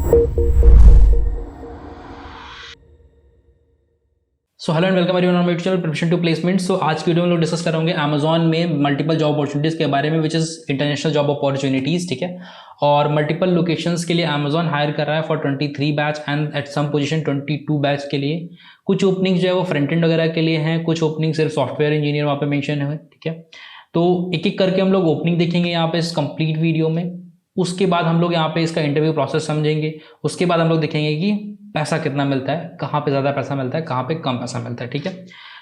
So hello and welcome everyone on my YouTube channel preparation to placement. So आज की video में लोग discuss करेंगे अमेजॉन में मल्टीपल जॉब अपॉर्चुनिटीज़ के बारे में, which is international job opportunities, ठीक है। और मल्टीपल लोकेशंस के लिए अमेजॉन हायर कर रहा है for 23 batch and at some position 22 batch के लिए। कुछ ओपनिंग्स जो है वो फ्रंट एंड वगैरह के लिए हैं, कुछ ओपनिंग सिर्फ सॉफ्टवेयर इंजीनियर वहाँ पे मेंशन है, ठीक है। तो एक एक करके हम लोग ओपनिंग देखेंगे यहाँ पे इस कंप्लीट वीडियो में। उसके बाद हम लोग यहाँ पे इसका इंटरव्यू प्रोसेस समझेंगे। उसके बाद हम लोग देखेंगे कि पैसा कितना मिलता है, कहाँ पे ज़्यादा पैसा मिलता है, कहाँ पे कम पैसा मिलता है, ठीक है।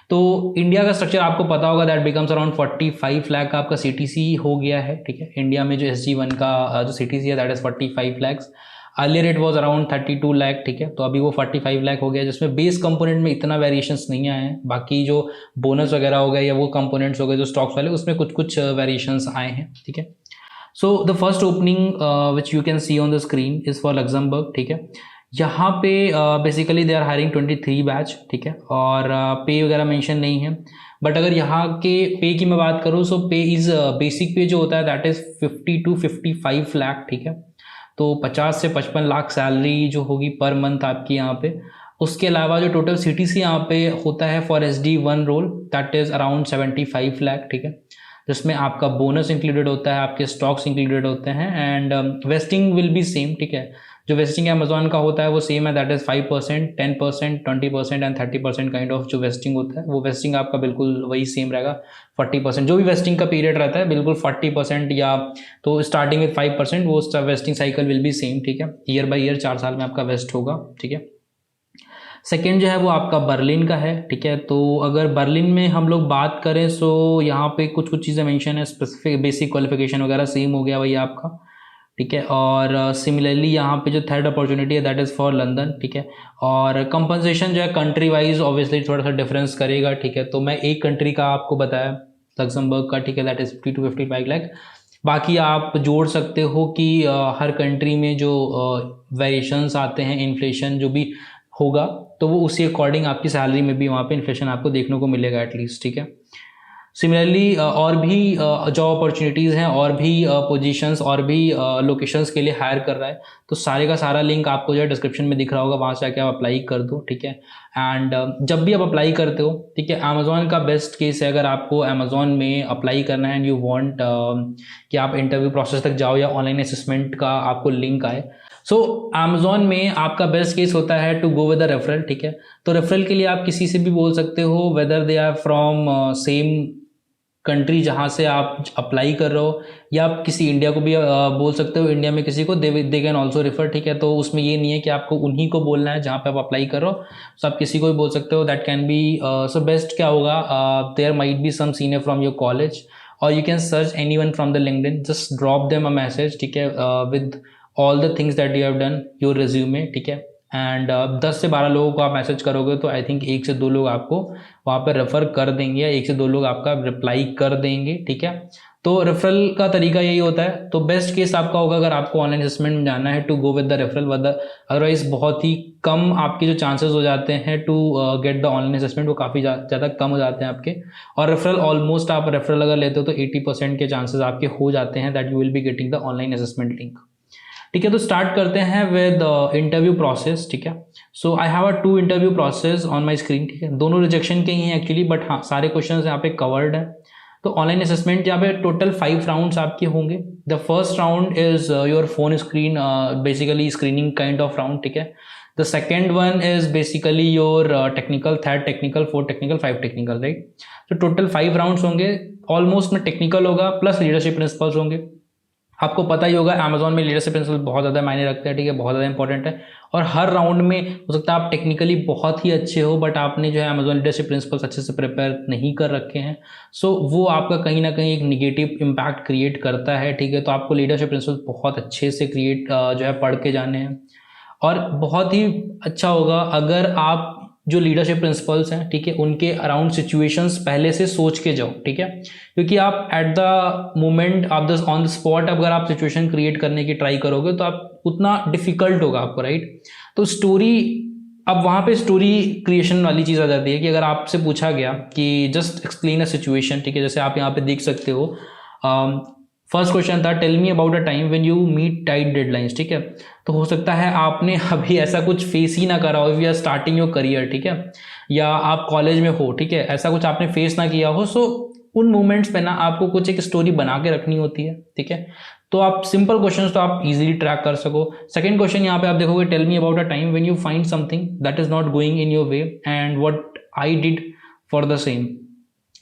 तो इंडिया का स्ट्रक्चर आपको पता होगा, दैट बिकम्स अराउंड 45 लाख का आपका सीटीसी हो गया है, ठीक है। इंडिया में जो SG1 का जो सीटीसी है that is 45 lakhs. Earlier it was around 32 lakh, ठीक है। तो अभी वो 45 लाख हो गया, जिसमें बेस कंपोनेंट में इतना वेरिएशंस नहीं आए हैं। बाकी जो बोनस वगैरह हो गए या वो कंपोनेंट्स हो गए जो स्टॉक्स वाले, उसमें कुछ कुछ वेरिएशंस आए हैं, ठीक है। So the first opening which you can see on the screen is for Luxembourg, ठीक है। यहाँ पे basically they are hiring 23 batch, ठीक है। और पे वगैरह मेंशन नहीं है, बट अगर यहाँ के पे की मैं बात करूँ, सो पे इज़ बेसिक पे जो होता है दैट इज़ 50 to 55 लाख, ठीक है। तो 50 से 55 लाख सैलरी जो होगी पर मंथ आपकी यहाँ पे। उसके अलावा जो टोटल CTC यहाँ पे होता है for SD1 role that is around 75 lakh, ठीक है। जिसमें आपका बोनस इंक्लूडेड होता है, आपके स्टॉक्स इंक्लूडेड होते हैं and wasting will be same, ठीक है। जो वेस्टिंग अमेजॉन का होता है वो सेम है, that is 5%, 10%, 20% and 30% kind of जो वेस्टिंग होता है वो वेस्टिंग आपका बिल्कुल वही सेम रहेगा। 40% जो भी वेस्टिंग का पीरियड रहता है बिल्कुल 40% या तो स्टार्टिंग विद 5% वो wasting cycle will be same, ठीक है। ईयर बाई ईयर 4 साल में आपका वेस्ट होगा, ठीक है। सेकेंड जो है वो आपका बर्लिन का है, ठीक है। तो अगर बर्लिन में हम लोग बात करें सो यहाँ पे कुछ कुछ चीज़ें मेंशन है, स्पेसिफिक बेसिक क्वालिफिकेशन वगैरह सेम हो गया भैया आपका, ठीक है। और सिमिलरली यहाँ पे जो थर्ड अपॉर्चुनिटी है दैट इज़ फॉर लंदन, ठीक है। और कंपनसेशन जो है कंट्री वाइज ऑब्वियसली थोड़ा सा डिफरेंस करेगा, ठीक है। तो मैं एक कंट्री का आपको बताया लग्जमबर्ग का, ठीक है, दैट इज़ 50 to 55 लाख। बाकी आप जोड़ सकते हो कि हर कंट्री में जो वेरिएशंस आते हैं, इन्फ्लेशन जो भी होगा तो वो उसी अकॉर्डिंग आपकी सैलरी में भी वहाँ पे इन्फ्लेशन आपको देखने को मिलेगा एटलीस्ट, ठीक है। सिमिलरली और भी जॉब अपॉर्चुनिटीज़ हैं, और भी पोजीशंस और भी लोकेशंस के लिए हायर कर रहा है। तो सारे का सारा लिंक आपको जो है डिस्क्रिप्शन में दिख रहा होगा, वहाँ से आके आप अप्लाई कर दो, ठीक है। एंड जब भी आप अप्लाई करते हो, ठीक है, अमेजोन का बेस्ट केस है अगर आपको अमेजोन में अप्लाई करना है एंड यू वांट कि आप इंटरव्यू प्रोसेस तक जाओ या ऑनलाइन असेसमेंट का आपको लिंक आए। सो अमेजोन में आपका बेस्ट केस होता है to go with the referral, ठीक है। तो रेफरल के लिए आप किसी से भी बोल सकते हो, whether they are from same country जहाँ से आप अप्लाई कर रहे हो, या आप किसी इंडिया को भी बोल सकते हो, इंडिया में किसी को दे कैन ऑल्सो रेफर, ठीक है। तो उसमें ये नहीं है कि आपको उन्हीं को बोलना है जहाँ पे आप अप्लाई कर रहे हो, तो आप किसी को भी बोल सकते हो, that can be. So best क्या होगा, there might be some senior from your college और you can search anyone from the LinkedIn, just drop them a message, ठीक है, with all the things that you have done, your resume, ठीक है। And 10 से 12 लोगों को आप message करोगे तो आई थिंक 1 से 2 लोग आपको वहाँ पर रेफ़र कर देंगे, या 1 से 2 लोग आपका रिप्लाई कर देंगे, ठीक है। तो रेफरल का तरीका यही होता है। तो बेस्ट केस आपका होगा अगर आपको ऑनलाइन असेसमेंट में जाना है, to go with the referral, otherwise बहुत ही कम आपके जो चांसेस हो जाते हैं to get the online assessment, वो काफ़ी ज़्यादा कम हो जाते हैं आपके। और रेफरल ऑलमोस्ट आप रेफरल अगर लेते हो तो 80% के चांसेस आपके हो जाते हैं that you will be getting the online assessment link, ठीक है। तो स्टार्ट करते हैं विद इंटरव्यू प्रोसेस, ठीक है। So I have 2 interview process on my screen, ठीक है। दोनों रिजेक्शन के ही हैं एक्चुअली, बट हाँ सारे क्वेश्चंस यहाँ पे कवर्ड हैं। तो ऑनलाइन असेसमेंट यहाँ पे टोटल 5 राउंड्स आपके होंगे। The first round is your phone screen, basically screening kind of round, ठीक है। The second one is basically your technical, third technical, fourth technical, 5 technical, right. तो टोटल 5 राउंड्स होंगे, almost में technical होगा plus leadership principles होंगे। आपको पता ही होगा अमेजोन में लीडरशिप प्रिंसिपल बहुत ज़्यादा मायने रखते हैं, ठीक है, बहुत ज़्यादा इंपॉर्टेंट है। और हर राउंड में हो सकता है आप टेक्निकली बहुत ही अच्छे हो बट आपने जो है अमेजोन लीडरशिप प्रिंसिपल्स अच्छे से प्रिपेयर नहीं कर रखे हैं, सो वो आपका कहीं ना कहीं एक निगेटिव इम्पैक्ट क्रिएट करता है, ठीक है। तो आपको लीडरशिप प्रिंसिपल्स बहुत अच्छे से जो है पढ़ के जाने हैं। और बहुत ही अच्छा होगा अगर आप जो लीडरशिप प्रिंसिपल्स हैं, ठीक है, उनके अराउंड सिचुएशंस पहले से सोच के जाओ, ठीक है। क्योंकि आप एट द मोमेंट आप ऑन द स्पॉट अगर आप सिचुएशन क्रिएट करने की ट्राई करोगे तो आप उतना डिफिकल्ट होगा आपको, राइट। तो स्टोरी, अब वहाँ पे स्टोरी क्रिएशन वाली चीज़ आ जाती है कि अगर आपसे पूछा गया कि जस्ट एक्सप्लेन अ सिचुएशन, ठीक है, जैसे आप यहाँ पे देख सकते हो फर्स्ट क्वेश्चन था tell me about a time when you meet tight deadlines, ठीक है। तो हो सकता है आपने अभी ऐसा कुछ फेस ही ना करा हो, if you are starting your career, ठीक है, या आप कॉलेज में हो, ठीक है, ऐसा कुछ आपने फेस ना किया हो। सो उन मोमेंट्स पे ना आपको कुछ एक स्टोरी बना के रखनी होती है, ठीक है। तो आप सिंपल क्वेश्चंस तो आप इजीली ट्रैक कर सको। सेकंड क्वेश्चन यहाँ पे आप देखोगे tell me about a time when you find something that is not going in your way and what I did for the same.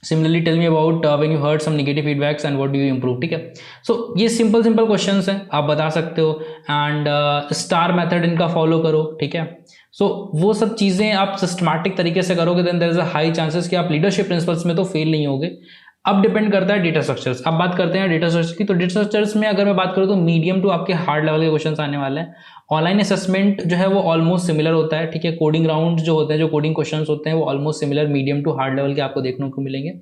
Similarly tell me about when you heard some negative feedbacks and what do you improve, ठीक है। सो ये simple simple questions हैं, आप बता सकते हो। And star method इनका follow करो, ठीक है। सो वो सब चीज़ें आप सिस्टमैटिक तरीके से करोगे then there is a high chances कि आप लीडरशिप प्रिंसिपल्स में तो फेल नहीं होगे। अब डिपेंड करता है डेटा स्ट्रक्चर्स। अब बात करते हैं डेटा स्ट्रक्चर की। तो डेटा स्ट्रक्चर्स में अगर मैं बात करूँ तो मीडियम टू आपके हार्ड लेवल के क्वेश्चंस आने वाले हैं। ऑनलाइन असेसमेंट जो है वो ऑलमोस्ट सिमिलर होता है, ठीक है। कोडिंग राउंड जो होते हैं, जो कोडिंग क्वेश्चंस होते हैं वो almost similar medium to hard level के आपको देखने को मिलेंगे।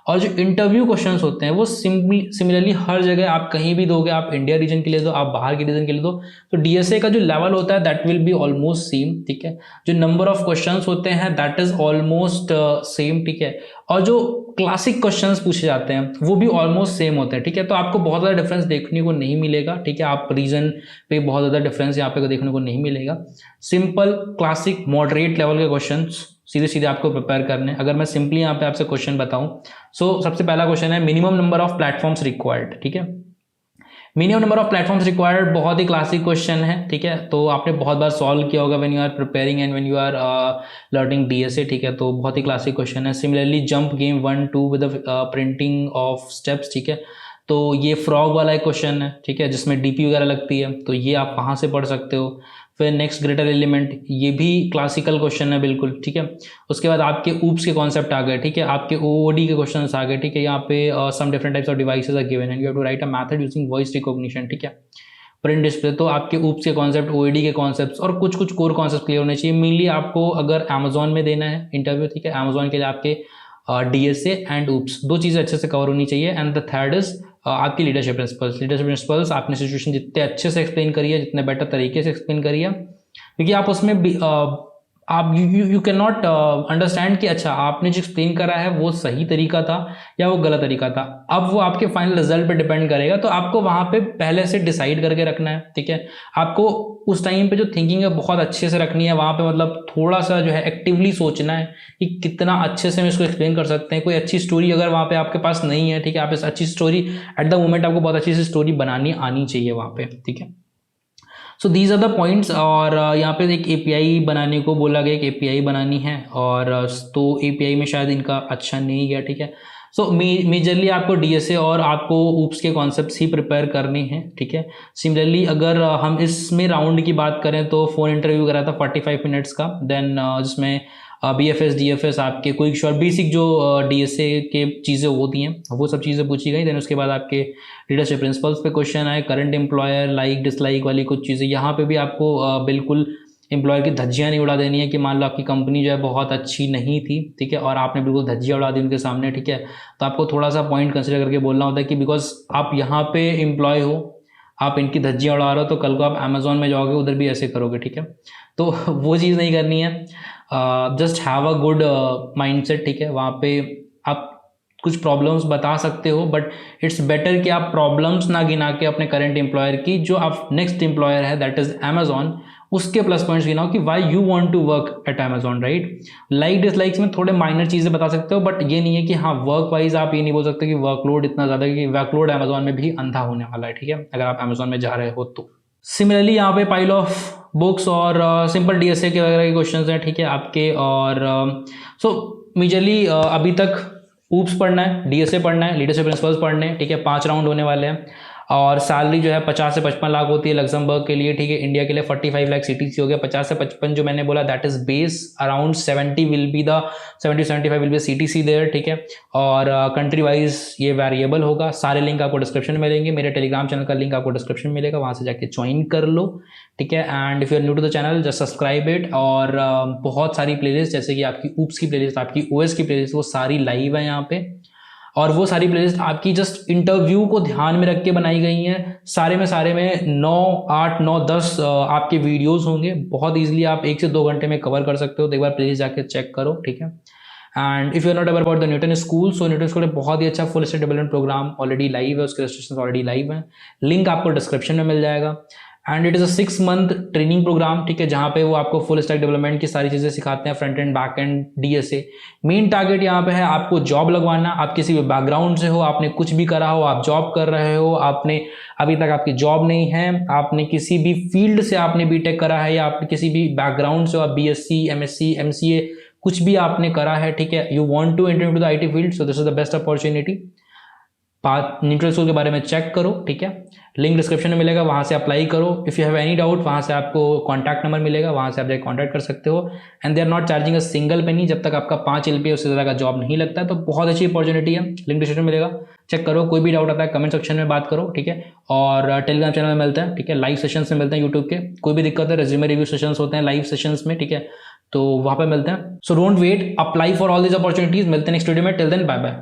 और जो इंटरव्यू क्वेश्चंस होते हैं वो सिमिलरली हर जगह आप कहीं भी दोगे, आप इंडिया रीजन के लिए दो, आप बाहर के रीजन के लिए दो, तो डीएसए का जो लेवल होता है that will be almost same, ठीक है। जो नंबर ऑफ क्वेश्चंस होते हैं दैट इज ऑलमोस्ट सेम, ठीक है। और जो क्लासिक क्वेश्चंस पूछे जाते हैं वो भी ऑलमोस्ट सेम होते हैं, ठीक है। तो आपको बहुत ज़्यादा डिफरेंस देखने को नहीं मिलेगा, ठीक है। आप रीजन पे बहुत ज़्यादा डिफरेंस यहाँ पे देखने को नहीं मिलेगा। सिंपल क्लासिक मॉडरेट लेवल के क्वेश्चंस सीधे सीधे आपको प्रिपेयर करने। अगर मैं सिंपली यहाँ पे आपसे क्वेश्चन बताऊं, सो सबसे पहला क्वेश्चन है minimum number of platforms required, ठीक है। Minimum number of platforms required बहुत ही क्लासिक क्वेश्चन है, ठीक है। तो आपने बहुत बार सॉल्व किया होगा when you are preparing and when you are learning DSA, ठीक है। तो बहुत ही क्लासिक क्वेश्चन है। Similarly jump game 1 2 with printing of steps, ठीक है। तो ये फ्रॉग वाला एक क्वेश्चन है, ठीक है, जिसमें डीपी वगैरह लगती है, तो ये आप वहाँ से पढ़ सकते हो। फिर नेक्स्ट ग्रेटर एलिमेंट, ये भी क्लासिकल क्वेश्चन है बिल्कुल, ठीक है। उसके बाद आपके ऊप्स के कॉन्सेप्ट आ गए, ठीक है। आपके ओओडी के क्वेश्चंस आ गए, ठीक है। यहाँ पे some different types of devices are given and you have to write a method using voice recognition, ठीक है। प्रिंट डिस्प्ले, तो आपके ऊप्स के कॉन्सेप्ट, ओएडी के कॉन्सेप्ट्स और कुछ कुछ कोर कॉन्सेप्ट क्लियर होने चाहिए। मेनली आपको अगर अमेजोन में देना है इंटरव्यू, ठीक है, अमेजोन के लिए आपके डीएसए एंड ऊप्स दो चीज़ें अच्छे से कवर होनी चाहिए। एंड द थर्ड इज आपकी लीडरशिप प्रिंसिपल्स। लीडरशिप प्रिंसिपल्स आपने सिचुएशन जितने अच्छे से एक्सप्लेन करी है, जितने बेटर तरीके से एक्सप्लेन करी है, क्योंकि आप उसमें आप यू कैन नॉट अंडरस्टैंड कि अच्छा आपने जो एक्सप्लेन करा है वो सही तरीका था या वो गलत तरीका था। अब वो आपके फाइनल रिजल्ट पे डिपेंड करेगा। तो आपको वहाँ पे पहले से डिसाइड करके रखना है, ठीक है। आपको उस टाइम पे जो थिंकिंग है बहुत अच्छे से रखनी है। वहाँ पे मतलब थोड़ा सा जो है एक्टिवली सोचना है कि कितना अच्छे से हम इसको एक्सप्लेन कर सकते हैं। कोई अच्छी स्टोरी अगर वहाँ पे आपके पास नहीं है, ठीक है, आप इस अच्छी स्टोरी एट द मोमेंट आपको बहुत अच्छी सी स्टोरी बनानी आनी चाहिए वहाँ पे, ठीक है। So these are the points. और यहाँ पे एक एपीआई बनाने को बोला गया, एक एपीआई बनानी है और तो एपीआई में शायद इनका अच्छा नहीं गया, ठीक है। सो मेजरली आपको डीएसए और आपको ऊप्स के कॉन्सेप्ट्स ही प्रिपेयर करने हैं, ठीक है। सिमिलरली अगर हम इसमें राउंड की बात करें तो फोन इंटरव्यू करा था 45 मिनट्स का, देन जिसमें बीएफएस डीएफएस आपके क्विक शॉर्ट बेसिक जो डीएसए के चीज़ें होती हैं वो सब चीज़ें पूछी गई। देन उसके बाद आपके लीडरशिप प्रिंसिपल्स पे क्वेश्चन आए, करंट एम्प्लॉयर, लाइक डिसलाइक वाली कुछ चीज़ें। यहाँ पे भी आपको बिल्कुल एम्प्लॉयर की धज्जियाँ नहीं उड़ा देनी है कि मान लो आपकी कंपनी जो है बहुत अच्छी नहीं थी, ठीक है, और आपने बिल्कुल धज्जियाँ उड़ा दी उनके सामने, ठीक है। तो आपको थोड़ा सा पॉइंट कंसिडर करके बोलना होता है कि बिकॉज आप यहाँ पे एम्प्लॉय हो, आप इनकी धज्जियाँ उड़ा रहे हो, तो कल को आप अमेजोन में जाओगे उधर भी ऐसे करोगे, ठीक है। तो वो चीज़ नहीं करनी है। Just have a good mindset, ठीक है। वहाँ पे आप कुछ प्रॉब्लम्स बता सकते हो, बट इट्स बेटर कि आप प्रॉब्लम्स ना गिना के अपने करंट एम्प्लॉयर की, जो आप नेक्स्ट एम्प्लॉयर है दैट इज अमेजोन, उसके प्लस पॉइंट्स गिनाओ कि why you want to work at Amazon, right. Like dislikes में थोड़े माइनर चीज़ें बता सकते हो, बट ये नहीं है कि हाँ वर्क वाइज आप ये नहीं बोल सकते कि वर्कलोड इतना ज़्यादा कि वर्कलोड अमेजोन में भी अंधा होने वाला है, ठीक है, अगर आप अमेजोन में जा रहे हो तो। सिमिलरली यहाँ पे पाइल ऑफ बुक्स और सिंपल डीएसए के वगैरह के क्वेश्चंस हैं, ठीक है आपके। और सो मेजरली अभी तक ऊप्स पढ़ना है, डीएसए पढ़ना है, लीडरशिप प्रिंसिपल्स पढ़ने हैं, ठीक है। 5 राउंड होने वाले हैं और सैलरी जो है 50 से 55 लाख होती है लग्जमबर्ग के लिए, ठीक है। इंडिया के लिए 45 लाख सीटीसी हो गया। 50 से 55 जो मैंने बोला that is base, around 70 will be the 70 to 75 will be CTC there, ठीक है। और कंट्री वाइज ये वेरिएबल होगा। सारे लिंक आपको डिस्क्रिप्शन में मिलेंगे। मेरे टेलीग्राम चैनल का लिंक आपको डिस्क्रिप्शन में मिलेगा, वहाँ से जाके ज्वाइन कर लो, ठीक है। And if you are new to the channel just subscribe it. और बहुत सारी प्लेलिस्ट जैसे कि आपकी ऊप्स की प्लेलिस्ट, आपकी ओएस की प्लेलिस्ट, वो सारी लाइव है यहाँ पे। और वो सारी प्लेलिस्ट आपकी जस्ट इंटरव्यू को ध्यान में रख के बनाई गई हैं। सारे में 9, 8, 9, 10 आपके वीडियोस होंगे। बहुत इजीली आप 1 से 2 घंटे में कवर कर सकते हो। तो एक बार प्लेलिस्ट जाके चेक करो, ठीक है। And if you are not aware about the Newton school, so Newton school बहुत ही अच्छा full stack development program already live है, उसके रजिस्ट्रेशन ऑलरेडी लाइव है, लिंक आपको डिस्क्रिप्शन में मिल जाएगा। And it is a 6 month training program, ठीक है, जहाँ पे वो आपको फुल स्टैक डेवलपमेंट की सारी चीज़ें सिखाते हैं, front end back and DSA. Main target यहाँ पे है आपको जॉब लगवाना। आप किसी भी बैकग्राउंड से हो, आपने कुछ भी करा हो, आप जॉब कर रहे हो, आपने अभी तक आपकी जॉब नहीं है, आपने किसी भी फील्ड से आपने बीटेक करा है, या आप किसी भी बैकग्राउंड से हो, आप बीएससी, एमएससी, एमसीए कुछ भी आपने करा है, ठीक है, you want to enter into the IT field, so this is the best opportunity. Newton school के बारे में चेक करो, ठीक है, लिंक डिस्क्रिप्शन में मिलेगा, वहाँ से अप्लाई करो। If you have any doubt, वहाँ से आपको कॉन्टैक्ट नंबर मिलेगा, वहाँ से आप जाकर कॉन्टैक्ट कर सकते हो। And they are not charging a single penny जब तक आपका 5 LPA उससे ज़्यादा का जॉब नहीं लगता है। तो बहुत अच्छी अपॉर्चुनिटी है, लिंक डिस्क्रिप्शन मिलेगा, चेक करो। कोई भी डाउट आता है कमेंट सेक्शन में बात करो, ठीक है, और टेलीग्राम चैनल में मिलते हैं, ठीक है, लाइव सेशंस में मिलते हैं यूट्यूब के। कोई भी दिक्कत है, रेज्यूमे रिव्यू सेशंस होते हैं लाइव सेशंस में, ठीक है, तो वहाँ पे मिलते हैं। So don't wait, apply for all this opportunities. मिलते हैं नेक्स्ट वीडियो में, टिल देन बाय बाय।